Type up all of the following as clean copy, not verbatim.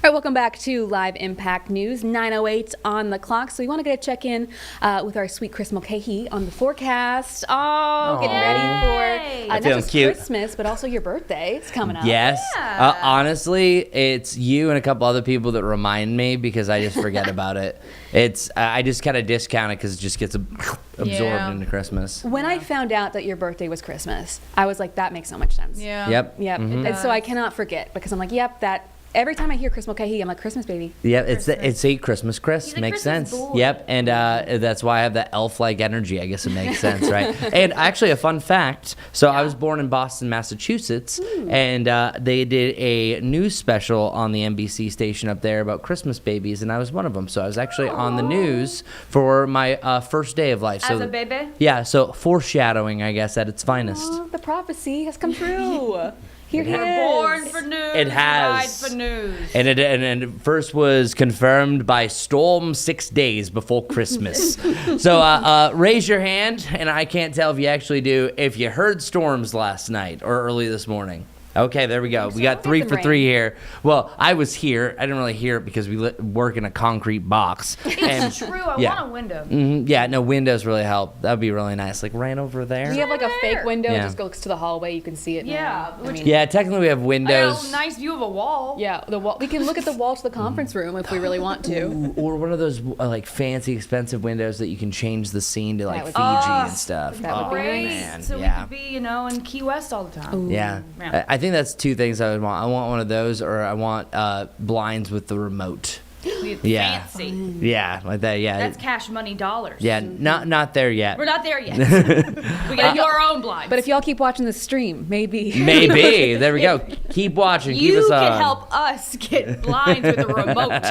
All right, welcome back to Live Impact News, 9:08 on the clock. So we want to get a check-in with our sweet Chris Mulcahy on the forecast. Oh, getting ready for not just cute. Christmas, but also your birthday. It's coming up. Yes. Yeah. Honestly, it's you and a couple other people that remind me because I just forget about it. I just kind of discount it because it just gets absorbed into Christmas. When I found out that your birthday was Christmas, I was like, that makes so much sense. Yeah. Yep. Yep. And so I cannot forget because I'm like, yep, that. Every time I hear Chris Mulcahy, I'm like, Christmas, baby. Yep, it's a Christmas Chris. He's a Makes Christmas sense. boy. Yep, and that's why I have that elf-like energy. I guess it makes sense, right? And actually, a fun fact. So I was born in Boston, Massachusetts, and they did a news special on the NBC station up there about Christmas babies, and I was one of them. So I was actually on the news for my first day of life. So, As a baby? Yeah, so foreshadowing, I guess, at its finest. Oh, the prophecy has come true. Here he We're is. born for news. It has. Ride for news. And it first was confirmed by Storm 6 days before Christmas. So raise your hand, and I can't tell if you actually do, if you heard storms last night or early this morning. Okay, there we go. We got 3 for 3 here. Well, I was here. I didn't really hear it because we work in a concrete box. It's true. I want a window. Yeah, no, windows really help. That would be really nice. Like right over there. Do you have like a fake window? Yeah. It just goes to the hallway. You can see it. Yeah, now. I mean, Yeah, technically we have I got windows. a nice view of a wall. yeah. The wall. We can look at the wall to the conference room if we really want to. Ooh, or one of those like fancy, expensive windows that you can change the scene to like would Fiji be- and stuff. that would be Great. man, So yeah. we could be, in Key West all the time. Yeah. Yeah. I think that's 2 things I would want. I want one of those, or I want blinds with the remote. Yeah. Fancy. Yeah, like that. Yeah. That's cash money dollars. Yeah, not there yet. We're not there yet. We got your own blinds. But if y'all keep watching the stream, maybe. Maybe. There we go. Keep watching. Keep you us can on. help us get blinds with a remote.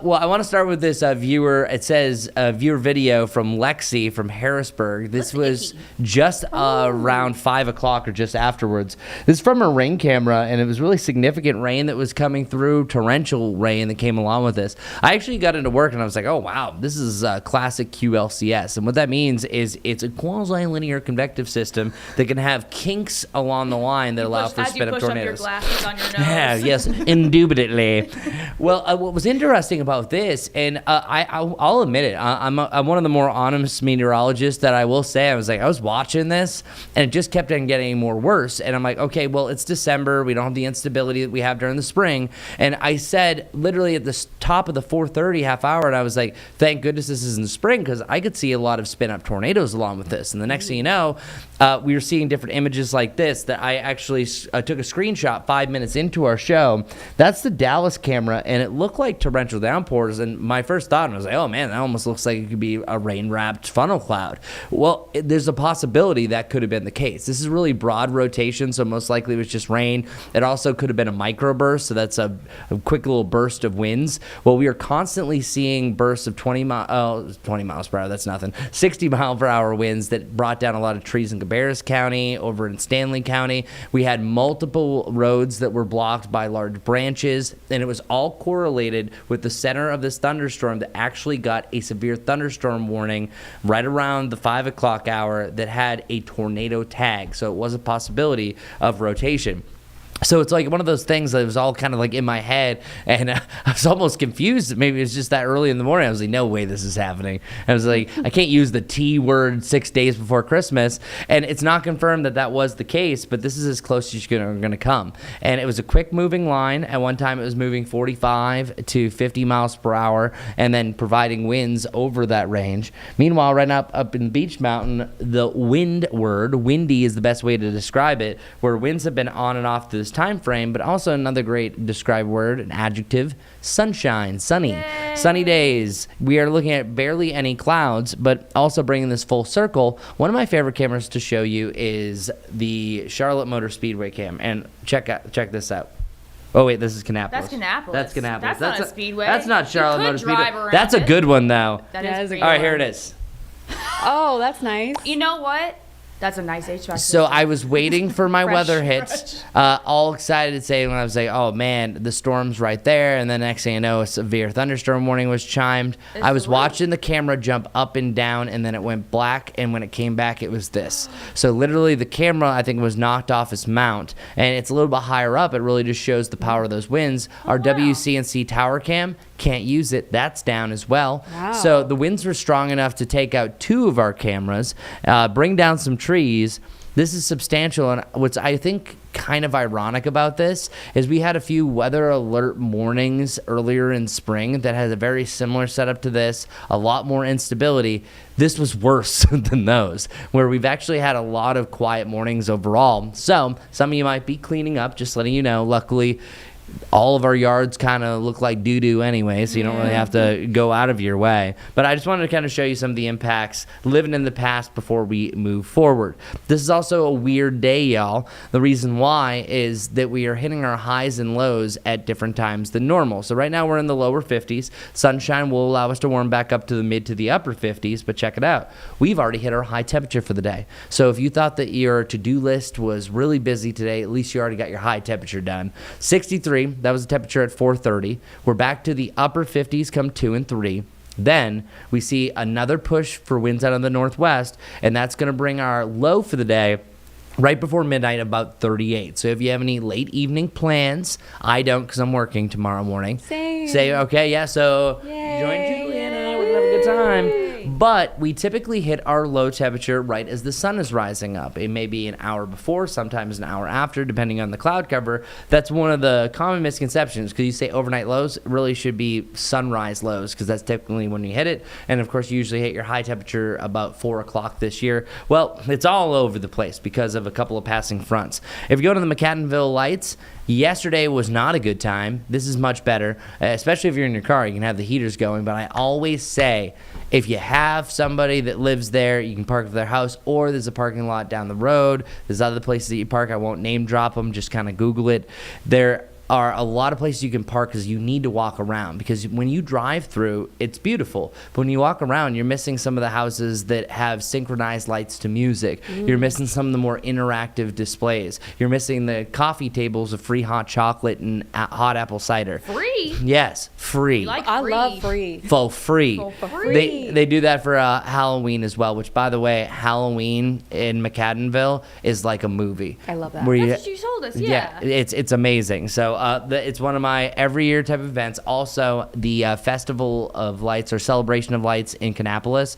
Well, I want to start with this viewer. It says viewer video from Lexi from Harrisburg. This was just around 5 o'clock or just afterwards. This is from a rain camera, and it was really significant rain that was coming through, torrential rain that came along with this. I actually got into work, and I was like, oh, wow, this is classic QLCS. And what that means is it's a quasi-linear convective system that can have kinks along the line that allow for As you spin-up push up tornadoes. your glasses on your nose. Yeah, yes, indubitably. Well, what was interesting about this, and I'll admit it, I'm one of the more honest meteorologists that I will say. I was watching this, and it just kept on getting more worse. And I'm like, okay, well, it's December. We don't have the instability that we have during the spring. And I said literally at the top of the 4:30 half hour, and I was like, thank goodness this is in the spring because I could see a lot of spin-up tornadoes along with this. And the next thing you know, we were seeing different images like this that I actually took a screenshot 5 minutes into our show. That's the Dallas camera, and it looked like torrential downpours. And my first thought was like, oh man, that almost looks like it could be a rain-wrapped funnel cloud. Well, there's a possibility that could have been the case. This is really broad rotation, so most likely it was just rain. It also could have been a microburst, so that's a quick little burst of winds. Well, we are constantly seeing bursts of 20 miles per hour, that's nothing, 60 mile per hour winds that brought down a lot of trees in Cabarrus County, over in Stanley County. We had multiple roads that were blocked by large branches, and it was all correlated with the center of this thunderstorm that actually got a severe thunderstorm warning right around the 5 o'clock hour that had a tornado tag. So it was a possibility of rotation. So it's like one of those things that was all kind of like in my head, and I was almost confused. Maybe it was just that early in the morning. I was like, no way this is happening. I was like, I can't use the T word 6 days before Christmas. And it's not confirmed that that was the case, but this is as close as you're going to come. And it was a quick moving line. At one time, it was moving 45 to 50 miles per hour and then providing winds over that range. Meanwhile, right up in Beach Mountain, the wind word, windy is the best way to describe it, where winds have been on and off this time frame, but also another great described word, an adjective, sunshine, sunny. Yay. Sunny days. We are looking at barely any clouds, but also bringing this full circle. One of my favorite cameras to show you is the Charlotte Motor Speedway cam, and check this out. Oh wait, this is Kannapolis. That's Kannapolis. That's Kannapolis. That's not a speedway. That's not Charlotte You could Motor Speedway. drive around That's a it. good one though. That Yeah, is it's a great. All right, here it is. Oh, that's nice. You know what? That's a nice HVAC. So I was waiting for my Fresh, weather hits, all excited to say when I was like, oh man, the storm's right there. And then next thing you know, a severe thunderstorm warning was chimed. I was watching the camera jump up and down, and then it went black. And when it came back, it was this. So literally the camera, I think, was knocked off its mount, and it's a little bit higher up. It really just shows the power of those winds. Our WCNC tower cam, can't use it. That's down as well. Wow. So the winds were strong enough to take out 2 of our cameras, bring down some trees. This is substantial, and what's I think kind of ironic about this is we had a few weather alert mornings earlier in spring that had a very similar setup to this, a lot more instability. This was worse than those, where we've actually had a lot of quiet mornings overall. So some of you might be cleaning up, just letting you know. Luckily, all of our yards kind of look like doo-doo anyway, so you don't really have to go out of your way. But I just wanted to kind of show you some of the impacts living in the past before we move forward. This is also a weird day, y'all. The reason why is that we are hitting our highs and lows at different times than normal. So right now we're in the lower 50s. Sunshine will allow us to warm back up to the mid to the upper 50s, but check it out. We've already hit our high temperature for the day. So if you thought that your to-do list was really busy today, at least you already got your high temperature done. 63. That was the temperature at 4:30. We're back to the upper 50s come 2 and 3. Then we see another push for winds out of the northwest, and that's going to bring our low for the day right before midnight, about 38. So if you have any late evening plans, I don't because I'm working tomorrow morning. Same. Say, okay, yeah, so Yay, join Julie and yay. we're going to have a good time. But we typically hit our low temperature right as the sun is rising up. It may be an hour before, sometimes an hour after, depending on the cloud cover. That's one of the common misconceptions, because you say overnight lows, it really should be sunrise lows, because that's typically when you hit it. And of course, you usually hit your high temperature about 4 o'clock this year. Well, it's all over the place because of a couple of passing fronts. If you go to the McAdenville lights, yesterday was not a good time. This is much better, especially if you're in your car. You can have the heaters going, but I always say if you have somebody that lives there, you can park at their house, or there's a parking lot down the road. There's other places that you park. I won't name drop them. Just kind of Google it. There are a lot of places you can park because you need to walk around, because when you drive through, it's beautiful, but when you walk around, you're missing some of the houses that have synchronized lights to music. You're missing some of the more interactive displays. You're missing the coffee tables of free hot chocolate and hot apple cider. Free? Yes, free. You like I free. love free. For free. For free. They do that for Halloween as well, which, by the way, Halloween in McAdenville is like a movie. I love that. Where That's what you told us, yeah. it's amazing. So it's one of my every year type of events. Also, the Festival of Lights or Celebration of Lights in Kannapolis,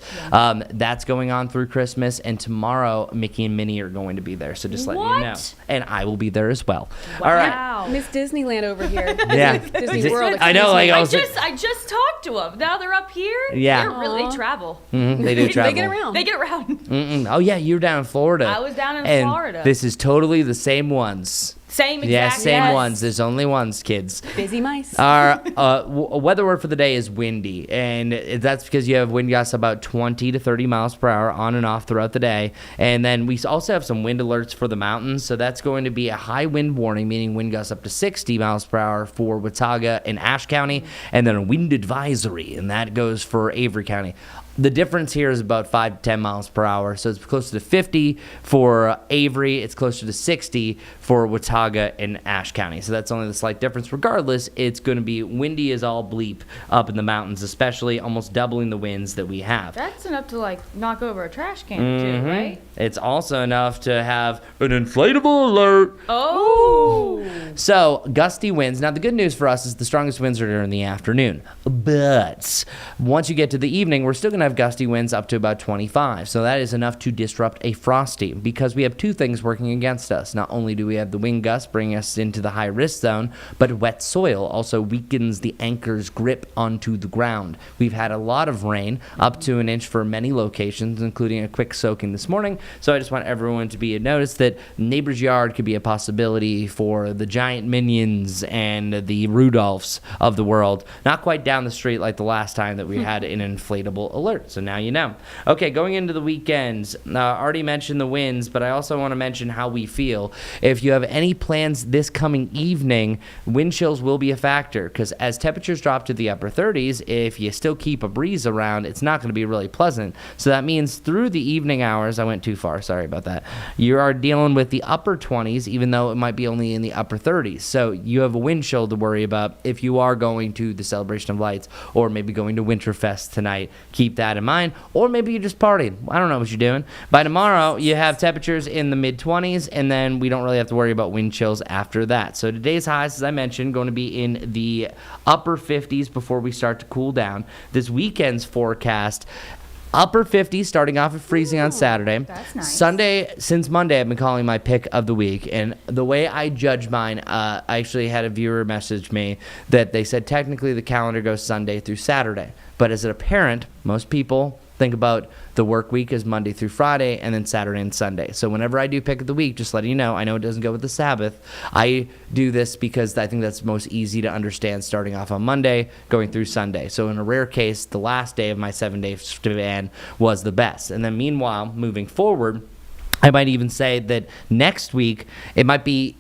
that's going on through Christmas, and tomorrow Mickey and Minnie are going to be there. So just letting you know, and I will be there as well. Wow. All right. Miss Disneyland over here. Yeah. Disney World. I know, like I I was. just talked to them. Now they're up here. Yeah. They travel. They do travel. They get around. They get around. Mm-mm. Oh yeah, you're down in Florida. I was down in and Florida. This is totally the same ones. Same exact. Yeah, same Yes. ones. There's only ones, kids. Busy mice. Our weather word for the day is windy, and that's because you have wind gusts about 20 to 30 miles per hour on and off throughout the day. And then we also have some wind alerts for the mountains, so that's going to be a high wind warning, meaning wind gusts up to 60 miles per hour for Watauga and Ashe County, and then a wind advisory, and that goes for Avery County. The difference here is about 5 to 10 miles per hour. So it's closer to 50 for Avery. It's closer to 60 for Watauga and Ashe County. So that's only the slight difference. Regardless, it's going to be windy as all bleep up in the mountains, especially almost doubling the winds that we have. That's enough to like knock over a trash can too, right? It's also enough to have an inflatable alert. Oh. So, gusty winds. Now, the good news for us is the strongest winds are during the afternoon. But once you get to the evening, we're still going to have gusty winds up to about 25. So that is enough to disrupt a frosty, because we have two things working against us. Not only do we have the wind gusts bringing us into the high risk zone, but wet soil also weakens the anchor's grip onto the ground. We've had a lot of rain, up to an inch for many locations, including a quick soaking this morning. So I just want everyone to be noticed that neighbor's yard could be a possibility for the giant minions and the Rudolphs of the world. Not quite down the street like the last time that we had an inflatable alert. alert. So now you know. Okay, going into the weekends, already mentioned the winds, but I also want to mention how we feel. If you have any plans this coming evening, wind chills will be a factor because as temperatures drop to the upper 30s, if you still keep a breeze around, it's not going to be really pleasant. So that means through the evening hours, I went too far, sorry about that, you are dealing with the upper 20s, even though it might be only in the upper 30s. So you have a wind chill to worry about if you are going to the Celebration of Lights or maybe going to Winterfest tonight. Keep that in mind. Or maybe you're just partying. I don't know what you're doing. By tomorrow, you have temperatures in the mid-20s, and then we don't really have to worry about wind chills after that. So today's highs, as I mentioned, going to be in the upper 50s before we start to cool down. This weekend's forecast, upper 50s, starting off at freezing on Saturday. That's nice. Sunday, since Monday, I've been calling my pick of the week. And the way I judge mine, I actually had a viewer message me that they said technically the calendar goes Sunday through Saturday. But as a parent, most people think about the work week as Monday through Friday and then Saturday and Sunday. So whenever I do pick of the week, just letting you know, I know it doesn't go with the Sabbath. I do this because I think that's most easy to understand, starting off on Monday, going through Sunday. So in a rare case, the last day of my 7-day span was the best. And then meanwhile, moving forward, I might even say that next week, it might be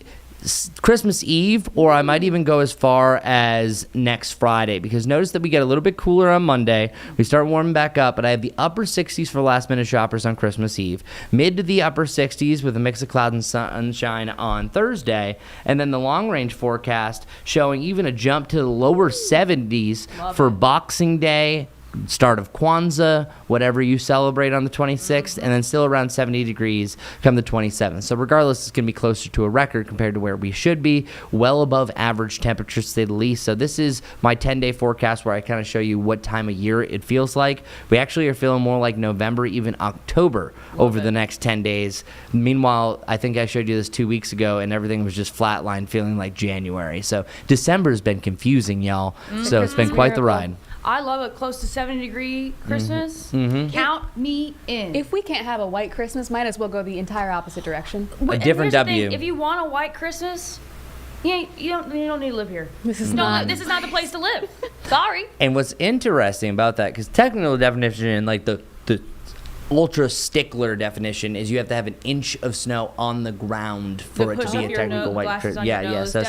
Christmas Eve, or I might even go as far as next Friday, because notice that we get a little bit cooler on Monday. We start warming back up, but I have the upper 60s for last minute shoppers on Christmas Eve, mid to the upper 60s with a mix of clouds and sunshine on Thursday, and then the long range forecast showing even a jump to the lower 70s for Boxing Day, start of Kwanzaa, whatever you celebrate on the 26th, and then still around 70 degrees come the 27th. So regardless, it's going to be closer to a record compared to where we should be, well above average temperatures to say the least. So this is my 10-day forecast where I kind of show you what time of year it feels like. We actually are feeling more like November, even October over the next 10 days. Meanwhile, I think I showed you this 2 weeks ago, and everything was just flatline, feeling like January. So December's been confusing, y'all. So it's been quite the ride. I love a close to 70-degree Christmas. Count me in. If we can't have a white Christmas, might as well go the entire opposite direction. A different W. If you want a white Christmas, you don't need to live here. This is This is not the place to live. Sorry. And what's interesting about that, because technical definition, like the ultra stickler definition, is you have to have an inch of snow on the ground for it to be a technical white Christmas. Yeah. So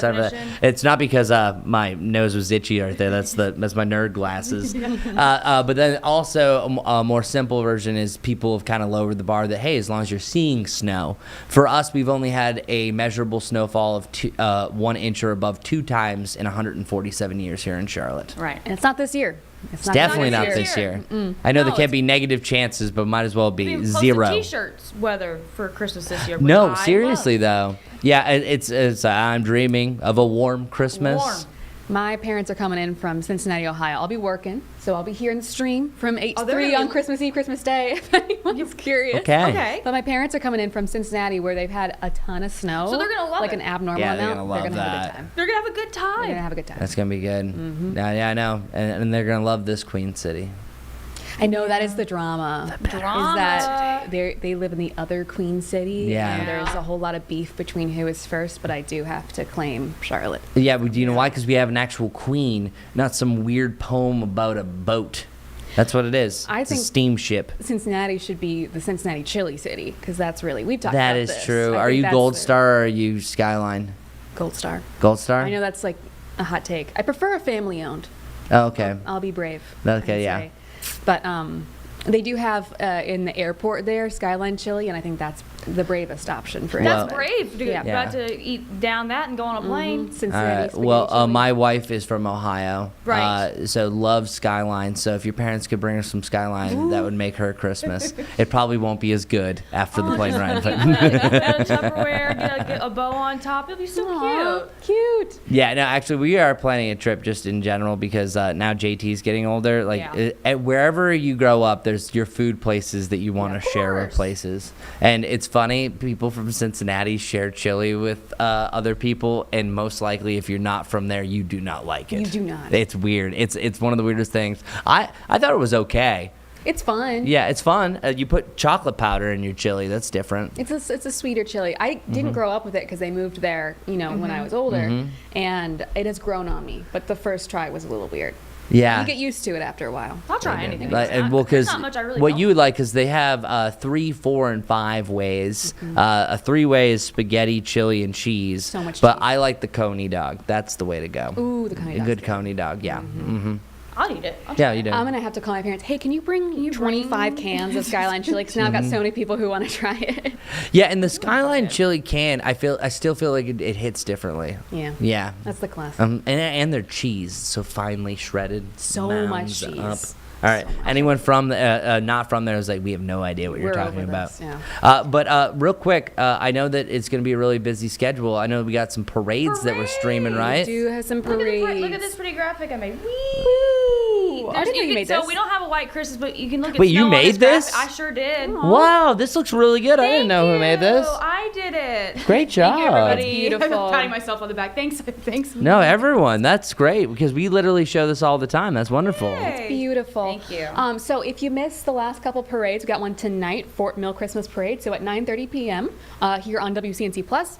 it's not because my nose was itchy right there. That's my nerd glasses. But then also a more simple version is people have kind of lowered the bar that, hey, as long as you're seeing snow. For us, we've only had a measurable snowfall of 1 inch or above 2 times in 147 years here in Charlotte. Right. And it's not this year. It's definitely not this year. I know there can't be negative chances, but might as well be zero. T-shirts weather for Christmas this year. No, seriously though. Yeah, it's I'm dreaming of a warm Christmas. Warm. My parents are coming in from Cincinnati, Ohio. I'll be working, so I'll be here in the stream from 8 to 3 on Christmas Eve, Christmas Day, if anyone's curious. Okay. But my parents are coming in from Cincinnati, where they've had a ton of snow. So they're going to love like it. an abnormal Yeah, they're amount. gonna love They're going to have a that. good time. They're going to have a good time. They're going to have a good time. That's gonna be good. Yeah, I know, and they're gonna love this Queen City. I know that is the drama. Drama. Is that they live in the other Queen City, Yeah. and there's a whole lot of beef between who is first, but I do have to claim Charlotte. Yeah, but do you know why? Because we have an actual queen, not some weird poem about a boat. That's what it is. I It's think a steamship. Cincinnati should be the Cincinnati Chili City, because that's really, we've talked That about is this. true. I Are think you that's Gold the- Star or are you Skyline? Gold Star. Gold Star? I know that's like a hot take. I prefer a family owned. Oh, okay. I'll be brave. Okay, I'd yeah. say. But they do have in the airport there Skyline Chili, and I think that's the bravest option for That's everybody. brave. Dude. Yeah. Got to eat down that and go on a plane. Cincinnati. spaghetti Well, chili. my wife is from Ohio. Right. So loves Skyline. So if your parents could bring her some Skyline, that would make her Christmas. It probably won't be as good after the plane ride. But Get a Tupperware, get a bow on top. It'll be so Aw, cute. cute. yeah, no, actually, we are planning a trip just in general because now JT's getting older. Like Yeah. at wherever you grow up, there's your food places that you want to share with course. places. And it's funny, people from Cincinnati share chili with other people, and most likely, if you're not from there, you do not like it. You do not. It's weird. It's one of the weirdest things. I thought it was okay. It's fun. Yeah, it's fun. You put chocolate powder in your chili. That's different. It's a sweeter chili. I didn't grow up with it because they moved there, when I was older, and it has grown on me. But the first try was a little weird. Yeah. You get used to it after a while. I'll try anything. Like, and There's not much I really what don't. you would like, because they have 3, 4, and 5 ways. A 3-way is spaghetti, chili, and cheese. So much But cheese. I like the coney dog. That's the way to go. Ooh, the coney A dog's good good. coney dog. Yeah. I'll eat it. I'll Yeah, try you it. do. I'm gonna have to call my parents. Hey, can you bring 25 cans of Skyline chili? Because now I've got so many people who want to try it. Yeah, and the Skyline chili can, I still feel like it hits differently. Yeah. Yeah. That's the classic. And their cheese, so finely shredded. So mounds much cheese. Up. All right. Anyone from not from there is like, we have no idea what you're We're talking over about. this, yeah. But real quick, I know that it's going to be a really busy schedule. I know we got some parades that we're streaming, We right? do have some Look at, parades. look at this pretty graphic I made. Woo! I didn't know you made So this. we don't have a white Christmas, but you can look at Wait, you snow on made this? graphic. I sure did. Wow, this looks really good. I didn't know who made this. I did it. Great job. Thank you, everybody. That's beautiful. I'm patting myself on the back. Thanks. No, everyone. That's great because we literally show this all the time. That's wonderful. Yay. Beautiful. Thank you. So if you missed the last couple parades, we got one tonight, Fort Mill Christmas Parade. So at 9:30 p.m. Here on WCNC Plus.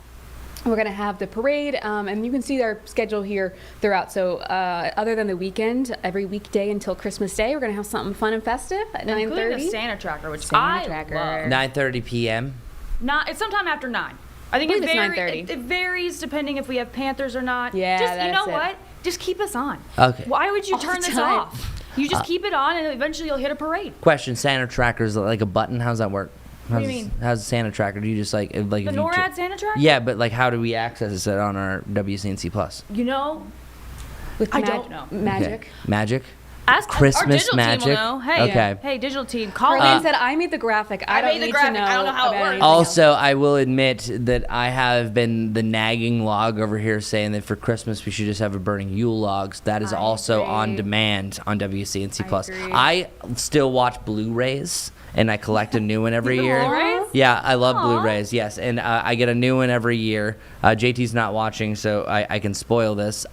We're going to have the parade, and you can see our schedule here throughout. So other than the weekend, every weekday until Christmas Day, we're going to have something fun and festive at Including 9:30. the Santa tracker, which Santa I tracker. love. 9:30 p.m. It's sometime after 9. I think I believe it's 9:30. It varies depending if we have Panthers or not. Yeah, Just, you know that's it. what? Just keep us on. Okay. Why would you All turn the this time. off? You just keep it on, and eventually you'll hit a parade. Question: Santa tracker is like a button? How's that work? What do you mean? How's the Santa tracker? Do you just like The if you NORAD Santa tracker? Yeah, but like how do we access it on our WCNC Plus? You know, With I don't know. Magic. Okay. Magic. ask our Christmas digital magic? team will know. Hey, Okay. hey, digital team, call Arlene us. said, I made the graphic. I don't made the need graphic. to know I don't know how it about works. anything else." Also, I will admit that I have been the nagging log over here saying that for Christmas we should just have a burning Yule logs. That is I also on agree. demand on WCNC I Plus. agree. I still watch Blu-rays and I collect a new one every year. Blu-rays? Yeah, I love Aw. Blu-rays. Yes, and I get a new one every year. JT's not watching, so I can spoil this.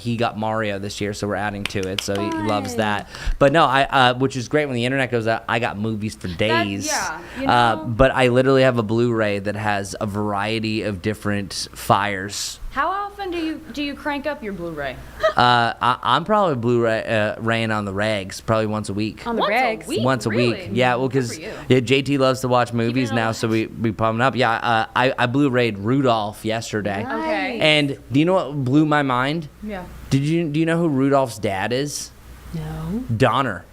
He got Mario this year, so we're adding to it. So he loves that. But no, which is great when the internet goes out. I got movies for days. yeah, you know. But I literally have a Blu-ray that has a variety of different fires. How often do you crank up your Blu-ray? I'm probably Blu-ray raying on the regs probably once a week. On the Once a regs. week? Once a Really? week, yeah. Well, because Good yeah, for JT loves to watch movies it now, alive. so we pump them up. Yeah, I Blu-rayed Rudolph yesterday, Okay. and do you know what blew my mind? Yeah. Do you know who Rudolph's dad is? No. Donner.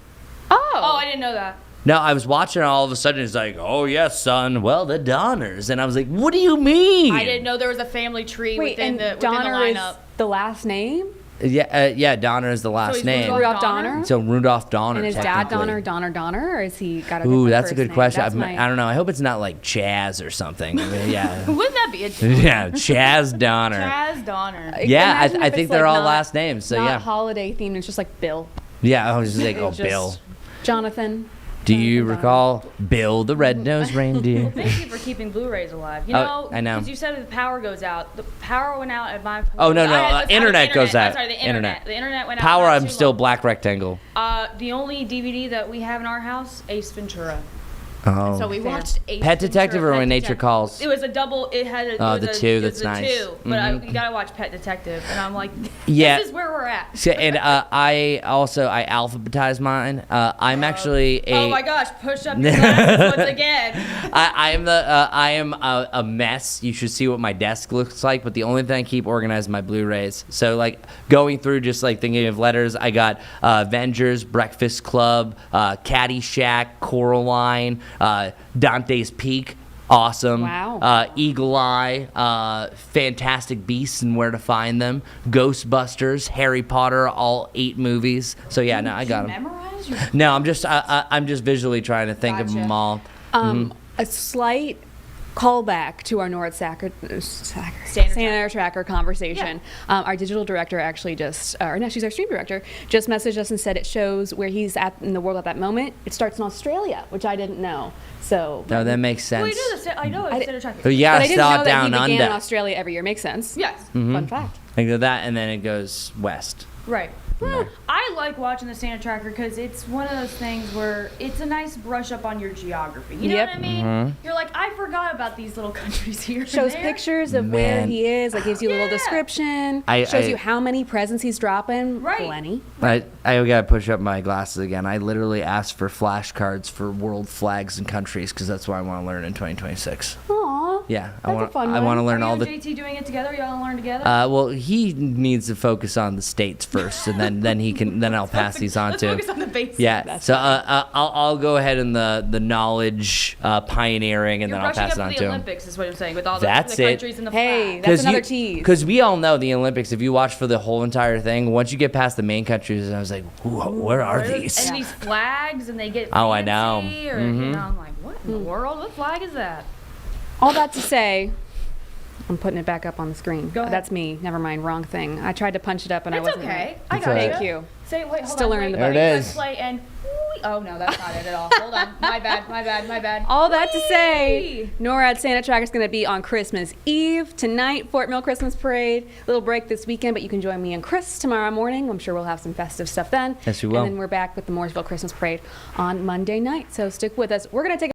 Oh, I didn't know that. No, I was watching, and all of a sudden it's like, oh yes, son. Well, the Donners, and I was like, what do you mean? I didn't know there was a family tree Wait, within and the Donner is lineup. the last name? Yeah, Donner is the last he's name. Rudolph Donner? Donner? So Rudolph Donner. And his dad technically. Donner, or is he got a Ooh, different that's a first good name? question. That's my- I don't know. I hope it's not like Chaz or something. I mean, yeah. Wouldn't that be a Yeah, Chaz Donner. Chaz Donner? Yeah, Imagine I if think it's, they're like, all not- last names. So not yeah. holiday themed. It's just like Bill. Yeah, I was just like, oh, It's just Bill. Jonathan. Do you Jonathan recall Bill the Red-Nosed Reindeer? Thank you for keeping Blu-rays alive. You Oh, know, I know. because you said the power goes out. The power went out at my. Oh, no, internet goes I'm out. sorry, the Internet. internet. The internet went out. Power, not I'm too still long. black rectangle. The only DVD that we have in our house, Ace Ventura. Oh. So we Fair. watched Ace Pet Ventura, Detective or Pet When Nature Detective. Calls? It was a double. It had a. Oh, it was the a- two, it that's was a nice. Two, but Mhm. you gotta watch Pet Detective, and I'm like, Yeah. this is where we're at. So, and I alphabetize mine. I'm actually a. Oh my gosh! Push up your glasses once again. I am a mess. You should see what my desk looks like. But the only thing I keep organized is my Blu-rays. So like going through just like thinking of letters, I got Avengers, Breakfast Club, Caddyshack, Coraline, Dante's Peak. Awesome. Wow. Eagle Eye, Fantastic Beasts and Where to Find Them, Ghostbusters, Harry Potter, all 8 movies. So yeah, no, I got them. Memorize your. No, I'm just visually trying to think of Gotcha. them all. A slight callback to our Santa Tracker conversation. Our digital director actually she's our stream director, just messaged us and said it shows where he's at in the world at that moment. It starts in Australia, which I didn't know. So. No, that makes sense. Well, you do the. I know it's Santa Tracker. But you But gotta I didn't start know that he down began in under. Australia every year. Makes sense. Yes. Mm-hmm. Fun fact. Think of that, and then it goes west. Right. I I like watching the Santa Tracker because it's one of those things where it's a nice brush up on your geography. You know Yep. what I mean? You're like, I forgot about these little countries here. and Shows there. pictures of where Man. he is, like gives you a little Yeah. description. I- Shows you how many presents he's dropping. Right. Plenty. I gotta push up my glasses again. I literally asked for flashcards for world flags and countries because that's what I want to learn in 2026. Aw. Yeah, That's a fun I one. want to Are learn you all and the. JT doing it together? Y'all learn together? Well, he needs to focus on the states first, and then he can. Then I'll pass these on Let's to him. focus on the basics. Yeah. So I'll go ahead in the knowledge pioneering, and You're then I'll brushing pass up it on for to the him. Olympics is what I'm saying, with all the That's it. countries and the Hey, flag. that's another tease. Because we all know the Olympics. If you watch for the whole entire thing, once you get past the main countries, I was like, where are these? And these flags, and they get Oh, I know. fancy, or, you know, I'm like, what in the world? What flag is that? All that to say, I'm putting it back up on the screen. Go ahead. That's me. Never mind. Wrong thing. I tried to punch it up and I It's wasn't. okay. I It's got all right. Thank you. Say, wait, hold Still on. learning wait, the button. There it press is. Play and oh no, that's not it at all. Hold on. My bad. My bad. All that to say, Whee! NORAD Santa Tracker is going to be on Christmas Eve tonight, Fort Mill Christmas Parade. Little break this weekend, but you can join me and Chris tomorrow morning. I'm sure we'll have some festive stuff then. Yes, we will. And then we're back with the Mooresville Christmas Parade on Monday night. So stick with us. We're going to take